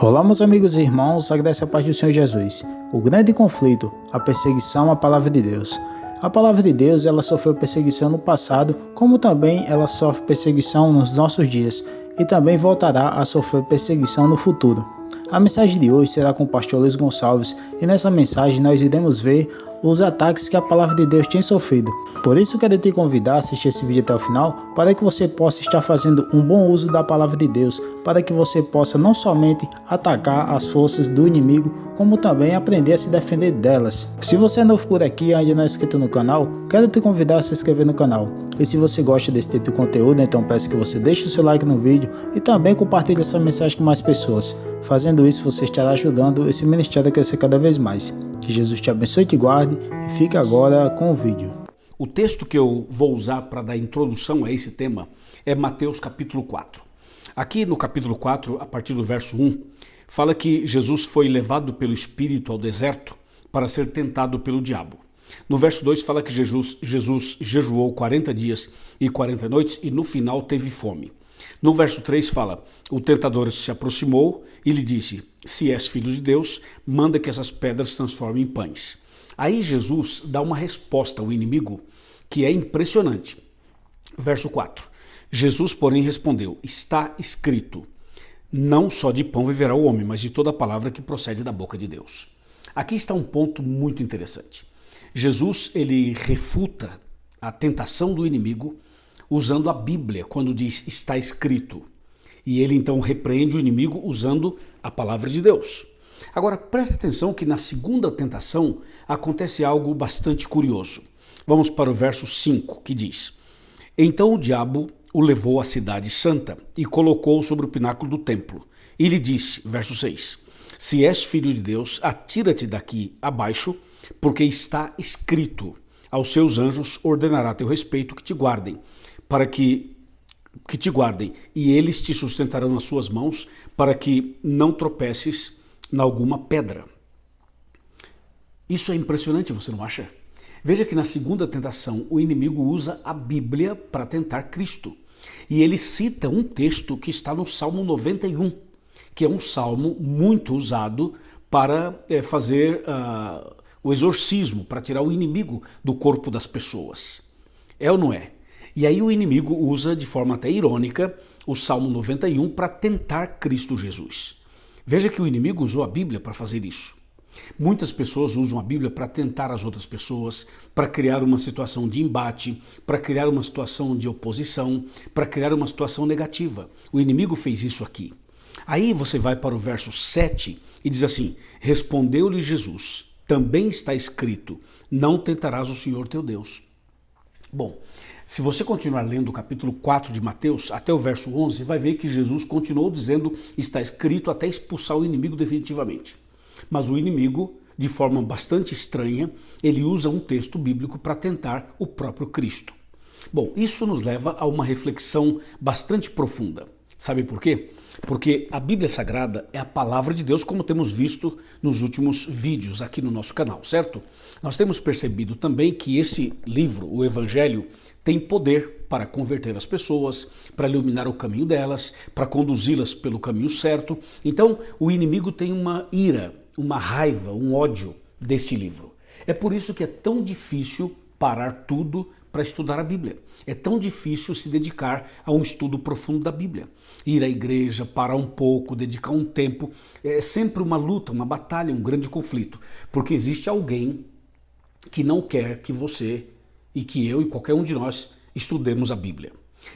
Olá, meus amigos e irmãos, agradeço a paz do Senhor Jesus. O grande conflito, a perseguição à palavra de Deus. A palavra de Deus, ela sofreu perseguição no passado, como também ela sofre perseguição nos nossos dias, e também voltará a sofrer perseguição no futuro. A mensagem de hoje será com o pastor Luiz Gonçalves, e nessa mensagem nós iremos ver os ataques que a palavra de Deus tem sofrido. Por isso quero te convidar a assistir esse vídeo até o final, para que você possa estar fazendo um bom uso da palavra de Deus, para que você possa não somente atacar as forças do inimigo, como também aprender a se defender delas. Se você é novo por aqui e ainda não é inscrito no canal, quero te convidar a se inscrever no canal. E se você gosta desse tipo de conteúdo, então peço que você deixe o seu like no vídeo e também compartilhe essa mensagem com mais pessoas. Fazendo isso, você estará ajudando esse ministério a crescer cada vez mais. Que Jesus te abençoe e te guarde, e fica agora com o vídeo. O texto que eu vou usar para dar introdução a esse tema é Mateus capítulo 4. Aqui no capítulo 4, a partir do verso 1, fala que Jesus foi levado pelo Espírito ao deserto para ser tentado pelo diabo. No verso 2 fala que Jesus jejuou 40 dias e 40 noites e no final teve fome. No verso 3 fala, o tentador se aproximou e lhe disse, se és filho de Deus, manda que essas pedras se transformem em pães. Aí Jesus dá uma resposta ao inimigo que é impressionante. Verso 4, Jesus porém respondeu, está escrito, não só de pão viverá o homem, mas de toda palavra que procede da boca de Deus. Aqui está um ponto muito interessante. Jesus, ele refuta a tentação do inimigo usando a Bíblia, quando diz está escrito. E ele então repreende o inimigo usando a palavra de Deus. Agora, preste atenção que na segunda tentação acontece algo bastante curioso. Vamos para o verso 5, que diz, então o diabo o levou à cidade santa e colocou-o sobre o pináculo do templo. E lhe disse, verso 6, se és filho de Deus, atira-te daqui abaixo, porque está escrito, aos seus anjos ordenará a teu respeito que te guardem, para que te guardem, e eles te sustentarão nas suas mãos, para que não tropeces em alguma pedra. Isso é impressionante, você não acha? Veja que na segunda tentação, o inimigo usa a Bíblia para tentar Cristo. E ele cita um texto que está no Salmo 91, que é um salmo muito usado para fazer o exorcismo, para tirar o inimigo do corpo das pessoas. É ou não é? E aí o inimigo usa de forma até irônica o Salmo 91 para tentar Cristo Jesus. Veja que o inimigo usou a Bíblia para fazer isso. Muitas pessoas usam a Bíblia para tentar as outras pessoas, para criar uma situação de embate, para criar uma situação de oposição, para criar uma situação negativa. O inimigo fez isso aqui. Aí você vai para o verso 7 e diz assim, respondeu-lhe Jesus, também está escrito, não tentarás o Senhor teu Deus. Bom, se você continuar lendo o capítulo 4 de Mateus, até o verso 11, vai ver que Jesus continuou dizendo, está escrito até expulsar o inimigo definitivamente. Mas o inimigo, de forma bastante estranha, ele usa um texto bíblico para tentar o próprio Cristo. Bom, isso nos leva a uma reflexão bastante profunda. Sabe por quê? Porque a Bíblia Sagrada é a palavra de Deus, como temos visto nos últimos vídeos aqui no nosso canal, certo? Nós temos percebido também que esse livro, o Evangelho, tem poder para converter as pessoas, para iluminar o caminho delas, para conduzi-las pelo caminho certo. Então, o inimigo tem uma ira, uma raiva, um ódio deste livro. É por isso que é tão difícil parar tudo para estudar a Bíblia. É tão difícil se dedicar a um estudo profundo da Bíblia. Ir à igreja, parar um pouco, dedicar um tempo, é sempre uma luta, uma batalha, um grande conflito. Porque existe alguém que não quer que você e que eu e qualquer um de nós estudemos a Bíblia.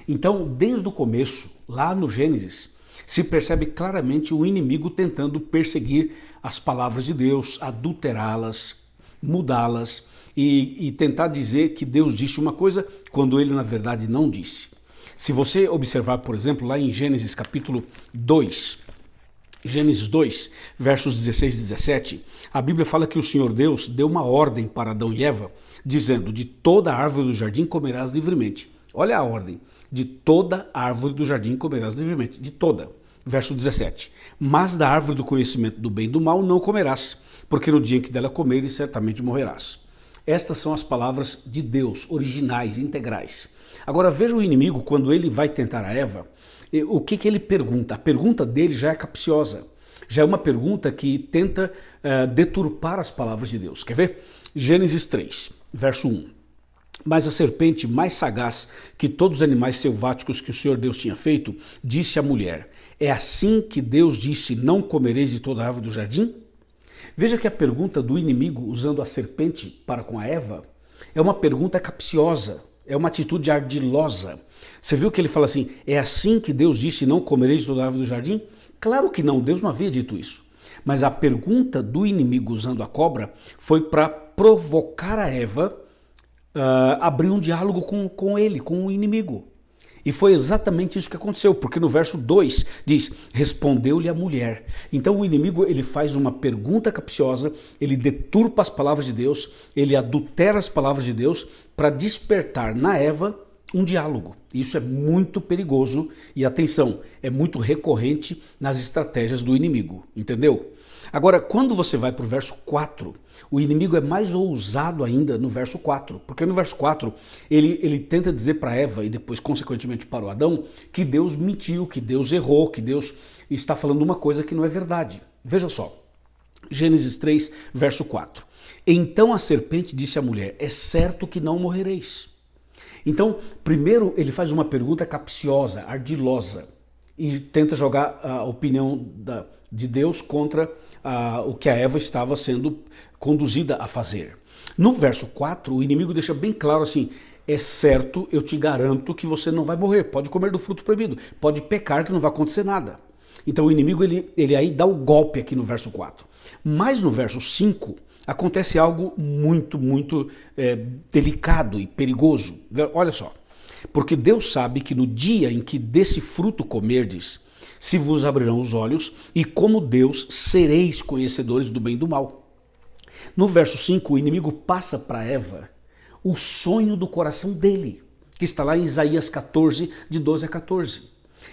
Então, desde o começo, lá no Gênesis, se percebe claramente o inimigo tentando perseguir as palavras de Deus, adulterá-las, mudá-las e tentar dizer que Deus disse uma coisa quando ele na verdade não disse. Se você observar, por exemplo, lá em Gênesis capítulo 2, Gênesis 2, versos 16 e 17, a Bíblia fala que o Senhor Deus deu uma ordem para Adão e Eva, dizendo, de toda árvore do jardim comerás livremente. Olha a ordem, de toda árvore do jardim comerás livremente, de toda. Verso 17, mas da árvore do conhecimento do bem e do mal não comerás, porque no dia em que dela comeres certamente morrerás. Estas são as palavras de Deus, originais, integrais. Agora veja o inimigo, quando ele vai tentar a Eva, o que ele pergunta? A pergunta dele já é capciosa. Já é uma pergunta que tenta deturpar as palavras de Deus. Quer ver? Gênesis 3, verso 1. Mas a serpente, mais sagaz que todos os animais selváticos que o Senhor Deus tinha feito, disse à mulher: é assim que Deus disse, não comereis de toda a árvore do jardim? Veja que a pergunta do inimigo usando a serpente para com a Eva é uma pergunta capciosa, é uma atitude ardilosa. Você viu que ele fala assim, é assim que Deus disse, não comereis de toda a árvore do jardim? Claro que não, Deus não havia dito isso. Mas a pergunta do inimigo usando a cobra foi para provocar a Eva abrir um diálogo com ele, com o inimigo. E foi exatamente isso que aconteceu, porque no verso 2 diz, respondeu-lhe a mulher. Então o inimigo ele faz uma pergunta capciosa, ele deturpa as palavras de Deus, ele adultera as palavras de Deus para despertar na Eva um diálogo. Isso é muito perigoso e, atenção, é muito recorrente nas estratégias do inimigo, entendeu? Agora, quando você vai para o verso 4, o inimigo é mais ousado ainda no verso 4, porque no verso 4 ele tenta dizer para Eva e depois consequentemente para o Adão que Deus mentiu, que Deus errou, que Deus está falando uma coisa que não é verdade. Veja só, Gênesis 3, verso 4. Então a serpente disse à mulher, é certo que não morrereis. Então, primeiro ele faz uma pergunta capciosa, ardilosa, e tenta jogar a opinião de Deus contra o que a Eva estava sendo conduzida a fazer. No verso 4, o inimigo deixa bem claro assim, é certo, eu te garanto que você não vai morrer, pode comer do fruto proibido, pode pecar que não vai acontecer nada. Então o inimigo ele aí dá o golpe aqui no verso 4. Mas no verso 5, acontece algo muito delicado e perigoso. Olha só, porque Deus sabe que no dia em que desse fruto comerdes, se vos abrirão os olhos, e como Deus sereis conhecedores do bem e do mal. No verso 5, o inimigo passa para Eva o sonho do coração dele, que está lá em Isaías 14, de 12 a 14.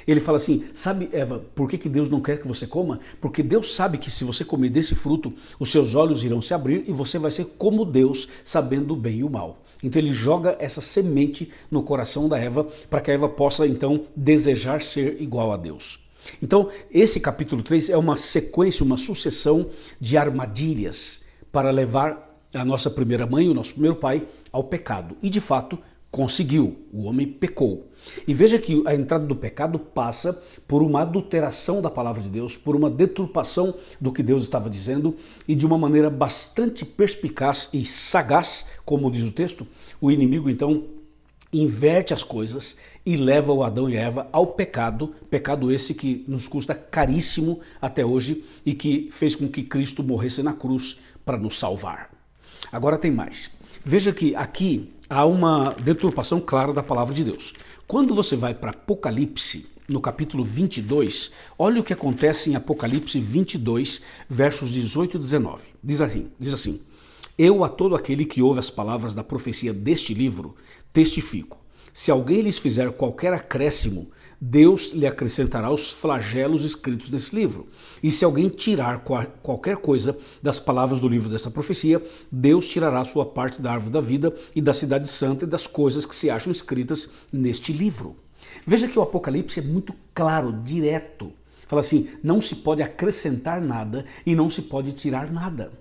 Ele fala assim, sabe Eva, por que Deus não quer que você coma? Porque Deus sabe que se você comer desse fruto, os seus olhos irão se abrir e você vai ser como Deus, sabendo o bem e o mal. Então ele joga essa semente no coração da Eva, para que a Eva possa então desejar ser igual a Deus. Então, esse capítulo 3 é uma sequência, uma sucessão de armadilhas para levar a nossa primeira mãe, o nosso primeiro pai, ao pecado. E de fato, conseguiu, o homem pecou. E veja que a entrada do pecado passa por uma adulteração da palavra de Deus, por uma deturpação do que Deus estava dizendo, e de uma maneira bastante perspicaz e sagaz, como diz o texto, o inimigo então inverte as coisas e leva o Adão e a Eva ao pecado, pecado esse que nos custa caríssimo até hoje e que fez com que Cristo morresse na cruz para nos salvar. Agora tem mais. Veja que aqui há uma deturpação clara da palavra de Deus. Quando você vai para Apocalipse, no capítulo 22, olha o que acontece em Apocalipse 22, versos 18 e 19. Diz assim, eu a todo aquele que ouve as palavras da profecia deste livro, testifico. Se alguém lhes fizer qualquer acréscimo, Deus lhe acrescentará os flagelos escritos nesse livro. E se alguém tirar qualquer coisa das palavras do livro desta profecia, Deus tirará a sua parte da árvore da vida e da cidade santa e das coisas que se acham escritas neste livro. Veja que o Apocalipse é muito claro, direto. Fala assim, não se pode acrescentar nada e não se pode tirar nada.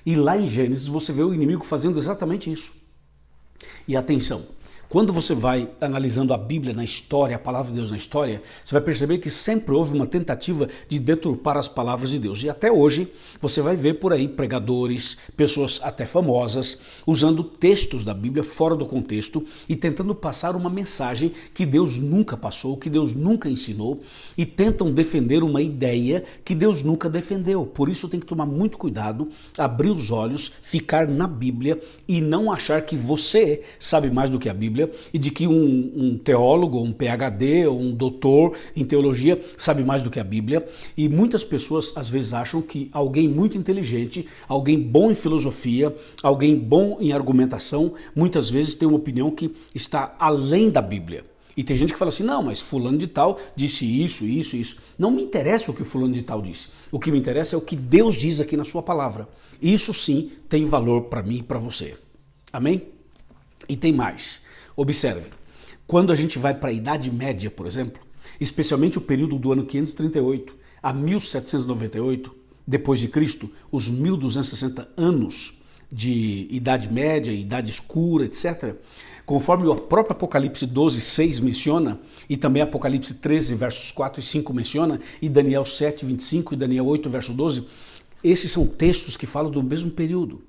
E lá em Gênesis você vê o inimigo fazendo exatamente isso. E atenção, quando você vai analisando a Bíblia na história, a palavra de Deus na história, você vai perceber que sempre houve uma tentativa de deturpar as palavras de Deus. E até hoje você vai ver por aí pregadores, pessoas até famosas, usando textos da Bíblia fora do contexto e tentando passar uma mensagem que Deus nunca passou, que Deus nunca ensinou, e tentam defender uma ideia que Deus nunca defendeu. Por isso tem que tomar muito cuidado, abrir os olhos, ficar na Bíblia e não achar que você sabe mais do que a Bíblia e de que um teólogo, um PhD ou um doutor em teologia sabe mais do que a Bíblia. E muitas pessoas às vezes acham que alguém muito inteligente, alguém bom em filosofia, alguém bom em argumentação, muitas vezes tem uma opinião que está além da Bíblia. E tem gente que fala assim, não, mas fulano de tal disse isso. Não me interessa o que fulano de tal disse. O que me interessa é o que Deus diz aqui na sua palavra. Isso sim tem valor para mim e para você. Amém? E tem mais. Observe, quando a gente vai para a Idade Média, por exemplo, especialmente o período do ano 538, a 1798 depois de Cristo, os 1260 anos de Idade Média, Idade Escura, etc., conforme o próprio Apocalipse 12, 6 menciona, e também Apocalipse 13, versos 4 e 5 menciona, e Daniel 7, 25 e Daniel 8, verso 12, esses são textos que falam do mesmo período.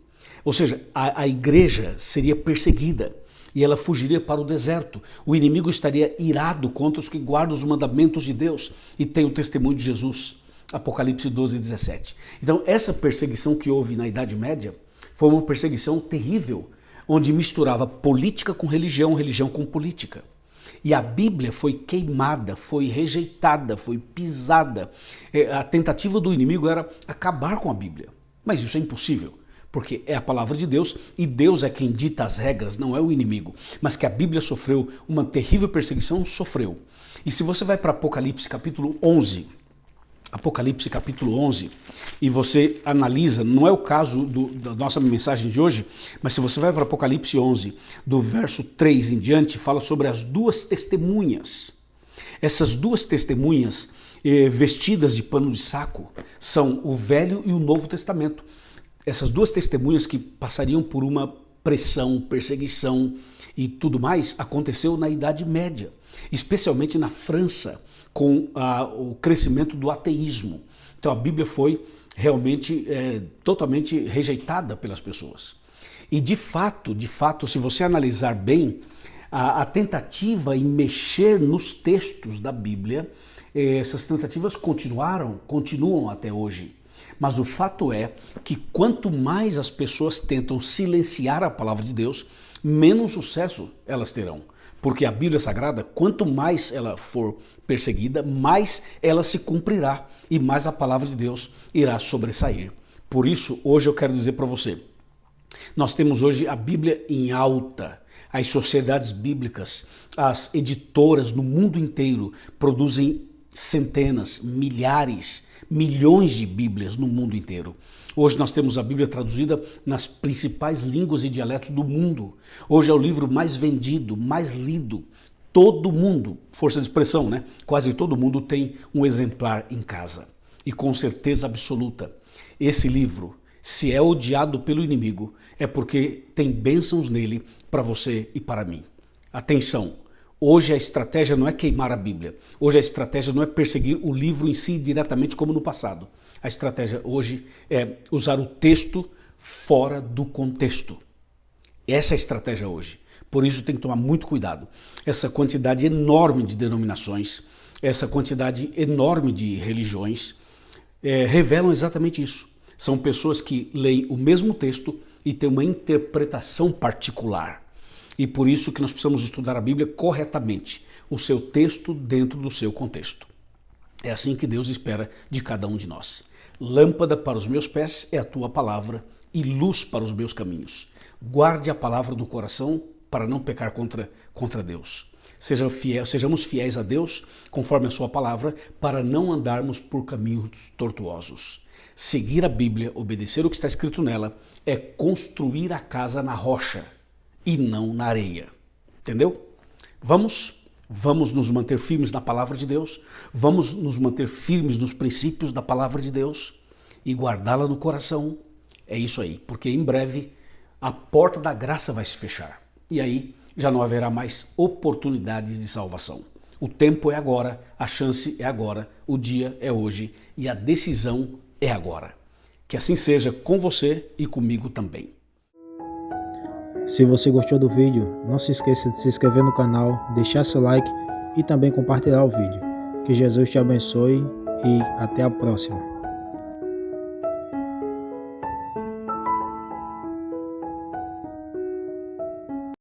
Ou seja, a igreja seria perseguida e ela fugiria para o deserto. O inimigo estaria irado contra os que guardam os mandamentos de Deus e tem o testemunho de Jesus. Apocalipse 12, 17. Então, essa perseguição que houve na Idade Média foi uma perseguição terrível, onde misturava política com religião, religião com política. E a Bíblia foi queimada, foi rejeitada, foi pisada. A tentativa do inimigo era acabar com a Bíblia. Mas isso é impossível, porque é a palavra de Deus e Deus é quem dita as regras, não é o inimigo. Mas que a Bíblia sofreu uma terrível perseguição, sofreu. E se você vai para Apocalipse capítulo 11, e você analisa, não é o caso da nossa mensagem de hoje, mas se você vai para Apocalipse 11, do verso 3 em diante, fala sobre as duas testemunhas. Essas duas testemunhas vestidas de pano de saco são o Velho e o Novo Testamento. Essas duas testemunhas que passariam por uma pressão, perseguição e tudo mais, aconteceu na Idade Média, especialmente na França, com o crescimento do ateísmo. Então a Bíblia foi realmente totalmente rejeitada pelas pessoas. E de fato, se você analisar bem, a tentativa em mexer nos textos da Bíblia, essas tentativas continuam até hoje. Mas o fato é que quanto mais as pessoas tentam silenciar a palavra de Deus, menos sucesso elas terão. Porque a Bíblia Sagrada, quanto mais ela for perseguida, mais ela se cumprirá e mais a palavra de Deus irá sobressair. Por isso, hoje eu quero dizer para você, nós temos hoje a Bíblia em alta. As sociedades bíblicas, as editoras no mundo inteiro produzem centenas, milhares, milhões de Bíblias no mundo inteiro. Hoje nós temos a Bíblia traduzida nas principais línguas e dialetos do mundo. Hoje é o livro mais vendido, mais lido. Todo mundo, força de expressão, né? Quase todo mundo tem um exemplar em casa. E com certeza absoluta, esse livro, se é odiado pelo inimigo, é porque tem bênçãos nele para você e para mim. Atenção! Hoje a estratégia não é queimar a Bíblia. Hoje a estratégia não é perseguir o livro em si diretamente como no passado. A estratégia hoje é usar o texto fora do contexto. Essa é a estratégia hoje. Por isso tem que tomar muito cuidado. Essa quantidade enorme de denominações, essa quantidade enorme de religiões revelam exatamente isso. São pessoas que leem o mesmo texto e têm uma interpretação particular. E por isso que nós precisamos estudar a Bíblia corretamente, o seu texto dentro do seu contexto. É assim que Deus espera de cada um de nós. Lâmpada para os meus pés é a tua palavra e luz para os meus caminhos. Guarde a palavra do coração para não pecar contra Deus. Sejamos fiéis a Deus conforme a sua palavra para não andarmos por caminhos tortuosos. Seguir a Bíblia, obedecer o que está escrito nela, é construir a casa na rocha e não na areia. Entendeu? Vamos nos manter firmes na palavra de Deus, vamos nos manter firmes nos princípios da palavra de Deus e guardá-la no coração. É isso aí, porque em breve a porta da graça vai se fechar e aí já não haverá mais oportunidades de salvação. O tempo é agora, a chance é agora, o dia é hoje e a decisão é agora. Que assim seja com você e comigo também. Se você gostou do vídeo, não se esqueça de se inscrever no canal, deixar seu like e também compartilhar o vídeo. Que Jesus te abençoe e até a próxima.